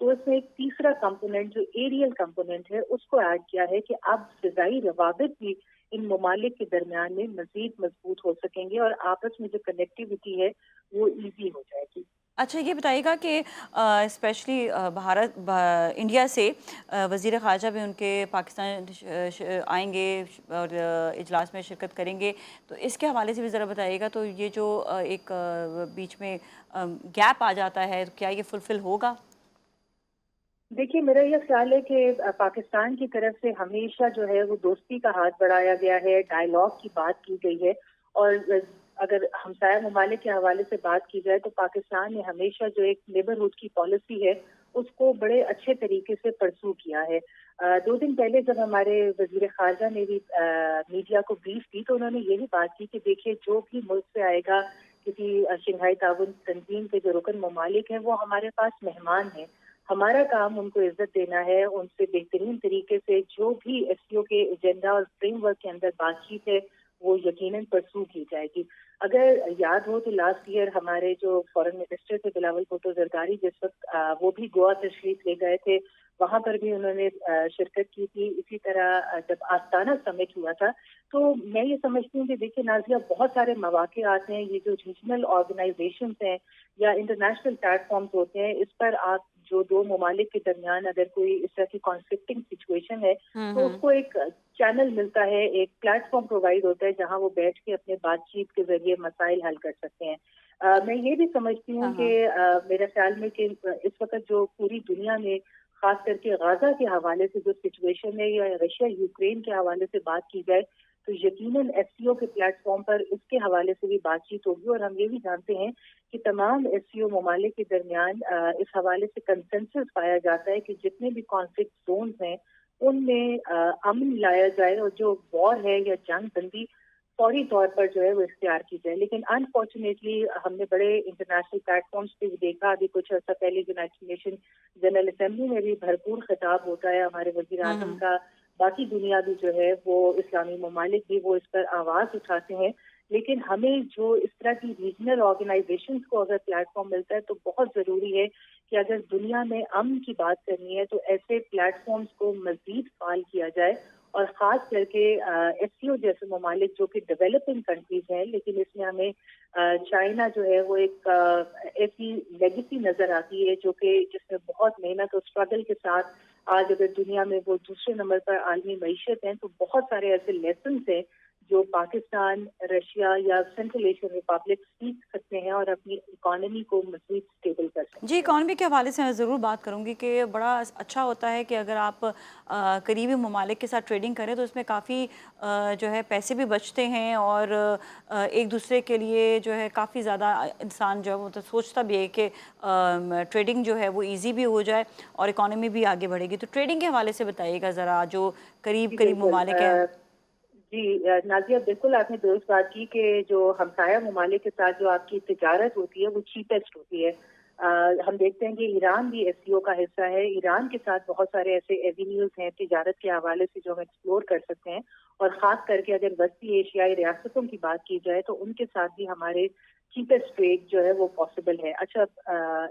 تو اس میں ایک تیسرا کمپوننٹ جو ایریل کمپوننٹ ہے اس کو ایڈ کیا ہے کہ اب فضائی روابط بھی ان ممالک کے درمیان میں مزید مضبوط ہو سکیں گے اور آپس میں جو کنیکٹیوٹی ہے وہ ایزی ہو جائے گی۔ اچھا یہ بتائیے گا کہ اسپیشلی انڈیا سے وزیر خارجہ بھی ان کے پاکستان آئیں گے اور اجلاس میں شرکت کریں گے، تو اس کے حوالے سے بھی ذرا بتائیے گا، تو یہ جو ایک بیچ میں گیپ آ جاتا ہے کیا یہ فلفل ہوگا؟ دیکھیے میرا یہ خیال ہے کہ پاکستان کی طرف سے ہمیشہ جو ہے وہ دوستی کا ہاتھ بڑھایا گیا ہے، ڈائیلاگ کی بات کی گئی ہے، اور اگر ہمسایہ ممالک کے حوالے سے بات کی جائے تو پاکستان نے ہمیشہ جو ایک نیبرہڈ کی پالیسی ہے اس کو بڑے اچھے طریقے سے پرسو کیا ہے۔ 2 دن پہلے جب ہمارے وزیر خارجہ نے بھی میڈیا کو بریف کی تو انہوں نے یہی بات کی کہ دیکھیے جو بھی ملک سے آئے گا کسی شنگھائی تعاون تنظیم کے جو رکن ممالک ہیں وہ ہمارے پاس مہمان ہیں، ہمارا کام ان کو عزت دینا ہے، ان سے بہترین طریقے سے جو بھی ایس سی او کے ایجنڈا اور فریم ورک کے اندر بات چیت ہے وہ یقیناً پرسو کی جائے گی۔ اگر یاد ہو تو لاسٹ ایئر ہمارے جو فورن منسٹر تھے بلاول بھٹو زرداری جس وقت وہ بھی گوا تشریف لے گئے تھے، وہاں پر بھی انہوں نے شرکت کی تھی۔ اسی طرح جب آستانہ سمٹ ہوا تھا تو میں یہ سمجھتی ہوں کہ دیکھیے نازیہ بہت سارے مواقع آتے ہیں، یہ جو ریجنل آرگنائزیشنز ہیں یا انٹرنیشنل پلیٹ فارمز ہوتے ہیں، اس پر آپ جو 2 ممالک کے درمیان اگر کوئی اس طرح کی کانفلکٹنگ سچویشن ہے تو اس کو ایک چینل ملتا ہے، ایک پلیٹ فارم پرووائڈ ہوتا ہے جہاں وہ بیٹھ کے اپنے بات چیت کے ذریعے مسائل حل کر سکتے ہیں۔ میں یہ بھی سمجھتی ہوں کہ میرے خیال میں کہ اس وقت جو پوری دنیا میں خاص کر کے غزہ کے حوالے سے جو سچویشن ہے یا رشیا یوکرین کے حوالے سے بات کی جائے تو یقیناً ایس سی او کے پلیٹ فارم پر اس کے حوالے سے بھی بات چیت ہوگی، اور ہم یہ بھی جانتے ہیں کہ تمام ایس سی او ممالک کے درمیان اس حوالے سے کنسنسس پایا جاتا ہے کہ جتنے بھی کانفلکٹ زونز ہیں ان میں امن لایا جائے اور جو وار ہے یا جنگ بندی فوری طور پر جو ہے وہ اختیار کی جائے۔ لیکن انفارچونیٹلی ہم نے بڑے انٹرنیشنل پلیٹ فارمز پہ بھی دیکھا، ابھی کچھ عرصہ پہلے یونائٹڈ نیشن جنرل اسمبلی میں بھی بھرپور خطاب ہوتا ہے ہمارے وزیر اعظم کا، باقی دنیا بھی جو ہے وہ اسلامی ممالک بھی وہ اس پر آواز اٹھاتے ہیں، لیکن ہمیں جو اس طرح کی ریجنل آرگنائزیشنز کو اگر پلیٹ فارم ملتا ہے تو بہت ضروری ہے کہ اگر دنیا میں امن کی بات کرنی ہے تو ایسے پلیٹ فارمز کو مزید فعال کیا جائے، اور خاص کر کے ایس سی او جیسے ممالک جو کہ ڈیولپنگ کنٹریز ہیں، لیکن اس میں ہمیں چائنا جو ہے وہ ایک ایسی لیگیسی نظر آتی ہے جو کہ جس میں بہت محنت اور اسٹرگل کے ساتھ آج اگر دنیا میں وہ دوسرے نمبر پر عالمی معیشت ہیں، تو بہت سارے ایسے لیسنز ہیں جو پاکستان، رشیا یا سینٹرل ایشین ریپبلک سیکھ سکتے ہیں اور اپنی اکانومی کو مزید اسٹیبل کر سکتے جی، ہیں۔ اکانومی کے حوالے سے میں ضرور بات کروں گی کہ بڑا اچھا ہوتا ہے کہ اگر آپ قریبی ممالک کے ساتھ ٹریڈنگ کریں تو اس میں کافی جو ہے پیسے بھی بچتے ہیں، اور ایک دوسرے کے لیے جو ہے کافی زیادہ انسان جو ہے وہ تو سوچتا بھی ہے کہ ٹریڈنگ جو ہے وہ ایزی بھی ہو جائے اور اکانومی بھی آگے بڑھے گی۔ تو ٹریڈنگ کے حوالے سے بتائیے گا ذرا، جو جی قریب بالکل، ممالک ہیں۔ جی نازیہ بالکل آپ نے درست بات کی کہ جو ہمسایہ ممالک کے ساتھ جو آپ کی تجارت ہوتی ہے وہ چیپسٹ ہوتی ہے۔ ہم دیکھتے ہیں کہ ایران بھی ایس سی او کا حصہ ہے، ایران کے ساتھ بہت سارے ایسے ایونیوز ہیں تجارت کے حوالے سے جو ہم ایکسپلور کر سکتے ہیں، اور خاص کر کے اگر وسطی ایشیائی ریاستوں کی بات کی جائے تو ان کے ساتھ بھی ہمارے چیپسٹ ٹریڈ جو ہے وہ پاسبل ہے۔ اچھا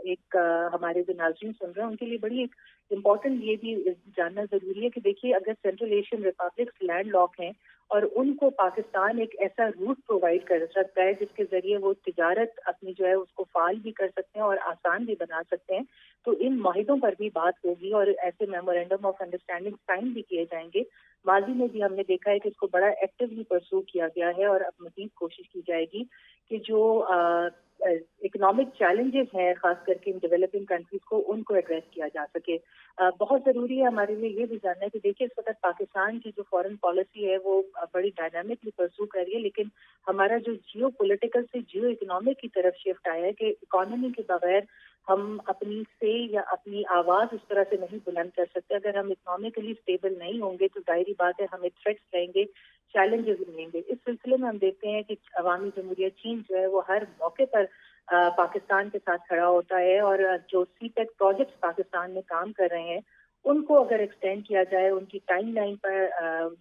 ایک ہمارے جو ناظرین سن رہے ہیں ان کے لیے بڑی ایک امپورٹنٹ یہ بھی جاننا ضروری ہے کہ دیکھیے اگر central Asian republics land lock ہیں اور ان کو پاکستان ایک ایسا روٹ پرووائڈ کر سکتا ہے جس کے ذریعے وہ تجارت اپنی جو ہے اس کو فعال بھی کر سکتے ہیں اور آسان بھی بنا سکتے ہیں، تو ان معاہدوں پر بھی بات ہوگی اور ایسے میمورینڈم آف انڈرسٹینڈنگ سائن بھی کیے جائیں گے۔ ماضی میں بھی ہم نے دیکھا ہے کہ اس کو بڑا ایکٹیولی پرسو کیا گیا ہے، اور اب مزید کوشش کی جائے گی کہ جو اکنامک چیلنجز ہیں خاص کر کے ان ڈیولپنگ کنٹریز کو ان کو ایڈریس کیا جا سکے۔ بہت ضروری ہے ہمارے لیے یہ بھی جاننا ہے کہ دیکھیے اس وقت پاکستان کی جو فارن پالیسی ہے وہ بڑی ڈائنامکلی پرسو کر رہی ہے، لیکن ہمارا جو جیو پولیٹیکل سے جیو اکنامک کی طرف شفٹ آیا ہے کہ اکانومی کے بغیر ہم اپنی سے یا اپنی آواز اس طرح سے نہیں بلند کر سکتے۔ اگر ہم اکنامکلی اسٹیبل نہیں ہوں گے تو ظاہری بات ہے ہمیں تھریٹس رہیں گے، چیلنجز رہیں گے۔ اس سلسلے میں ہم دیکھتے ہیں کہ عوامی جمہوریہ چین جو ہے وہ ہر موقع پر پاکستان کے ساتھ کھڑا ہوتا ہے، اور جو سی پیک پروجیکٹس پاکستان میں کام کر رہے ہیں ان کو اگر ایکسٹینڈ کیا جائے، ان کی ٹائم لائن پر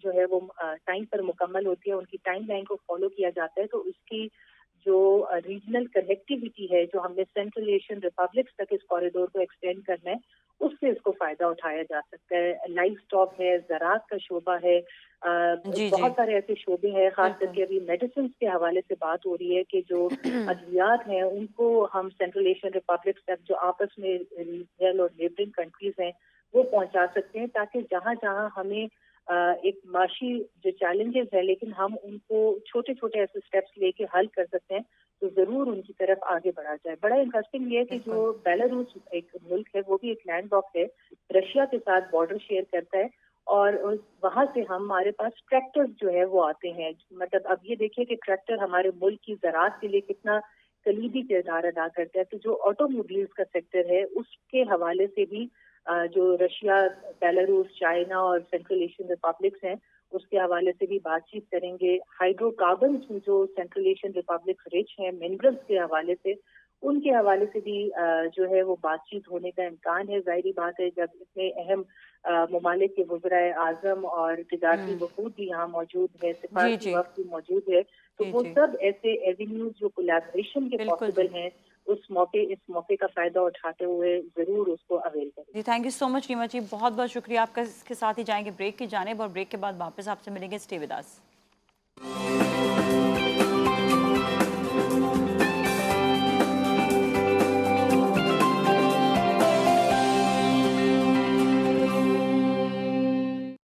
جو ہے وہ ٹائم پر مکمل ہوتی ہے، ان کی ٹائم لائن کو فالو کیا جاتا ہے، تو اس کی جو ریجنل کنیکٹیوٹی ہے جو ہم نے سینٹرل ایشین ریپبلکس تک اس کوریڈور کو ایکسٹینڈ کرنا ہے اس سے اس کو فائدہ اٹھایا جا سکتا ہے. لائف اسٹاک ہے, زراعت کا شعبہ ہے, جی بہت سارے ایسے شعبے ہیں. خاص کر کے ابھی میڈیسنز کے حوالے سے بات ہو رہی ہے کہ جو ادویات ہیں ان کو ہم سینٹرل ایشین ریپبلکس تک جو آپس میں ریجنل اور نیبرنگ کنٹریز ہیں وہ پہنچا سکتے ہیں, تاکہ جہاں جہاں ہمیں ایک معاشی جو چیلنجز ہیں لیکن ہم ان کو چھوٹے چھوٹے ایسے اسٹیپس لے کے حل کر سکتے ہیں, تو ضرور ان کی طرف آگے بڑھا جائے. بڑا انٹرسٹنگ یہ ہے کہ جو بیلاروس ایک ملک ہے وہ بھی ایک لینڈ لاک ہے, رشیا کے ساتھ بارڈر شیئر کرتا ہے, اور وہاں سے ہمارے پاس ٹریکٹر جو ہے وہ آتے ہیں. مطلب اب یہ دیکھیے کہ ٹریکٹر ہمارے ملک کی زراعت کے لیے کتنا کلیدی کردار ادا کرتا ہے. تو جو آٹو موبائلز کا سیکٹر ہے اس کے حوالے سے بھی جو رشیا, بیلاروس, چائنا اور سینٹرل ایشین ریپبلکس ہیں اس کے حوالے سے بھی بات چیت کریں گے. ہائیڈرو کاربنز جو سینٹرل ایشین ریپبلکس رچ ہیں منرلز کے حوالے سے, ان کے حوالے سے بھی جو ہے وہ بات چیت ہونے کا امکان ہے. ظاہری بات ہے جب اتنے اہم ممالک کے وزرائے اعظم اور تجارتی وفود بھی یہاں موجود ہے, سفارتی وفد بھی موجود ہے, تو وہ سب ایسے ایونیوز جو کولیبریشن کے پاسبل ہیں اس موقع کا فائدہ اٹھاتے ہوئے ضرور اس کو اویل کریں. جی تھینک یو سو مچ ریما جی, بہت بہت شکریہ آپ کا. اس کے ساتھ ہی جائیں گے بریک کی جانب, اور بریک کے بعد واپس آپ سے ملیں گے. Stay with us.